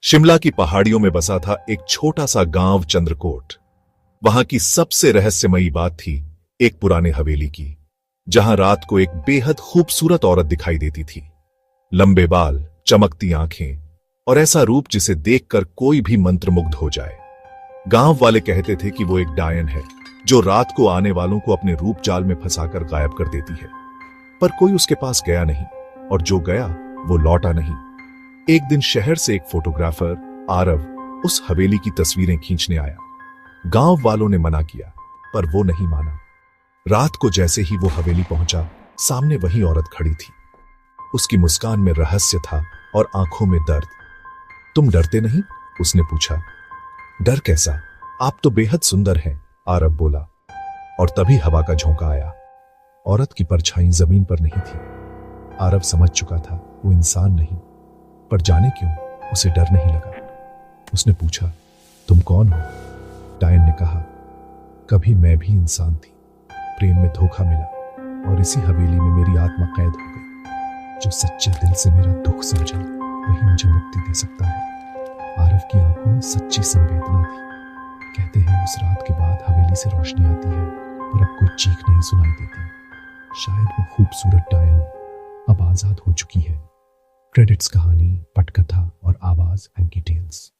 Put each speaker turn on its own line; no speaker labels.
शिमला की पहाड़ियों में बसा था एक छोटा सा गांव चंद्रकोट। वहां की सबसे रहस्यमयी बात थी एक पुराने हवेली की, जहां रात को एक बेहद खूबसूरत औरत दिखाई देती थी। लंबे बाल, चमकती आंखें और ऐसा रूप जिसे देखकर कोई भी मंत्रमुग्ध हो जाए। गांव वाले कहते थे कि वो एक डायन है जो रात को आने वालों को अपने रूप जाल में फंसाकर गायब कर देती है। पर कोई उसके पास गया नहीं, और जो गया वो लौटा नहीं। एक दिन शहर से एक फोटोग्राफर आरव उस हवेली की तस्वीरें खींचने आया। गांव वालों ने मना किया, पर वो नहीं माना। रात को जैसे ही वो हवेली पहुंचा, सामने वही औरत खड़ी थी। उसकी मुस्कान में रहस्य था और आंखों में दर्द। तुम डरते नहीं? उसने पूछा। डर कैसा? आप तो बेहद सुंदर हैं, आरव बोला। और तभी हवा का झोंका आया। औरत की परछाई जमीन पर नहीं थी। आरव समझ चुका था वो इंसान नहीं, पर जाने क्यों उसे डर नहीं लगा। उसने पूछा, तुम कौन हो? डायन ने कहा, कभी मैं भी इंसान थी, प्रेम में धोखा मिला और इसी हवेली में मेरी आत्मा कैद हो गई। जो सच्चे दिल से मेरा दुख समझे वही मुझे मुक्ति दे सकता है। आरव की आंखों में सच्ची संवेदना थी। कहते हैं उस रात के बाद हवेली से रोशनी आती है, पर अब कोई चीख नहीं सुनाई देती। शायद वो खूबसूरत डायन अब आजाद हो चुकी है। क्रेडिट्स, कहानी, पटकथा और आवाज एंकी टेल्स।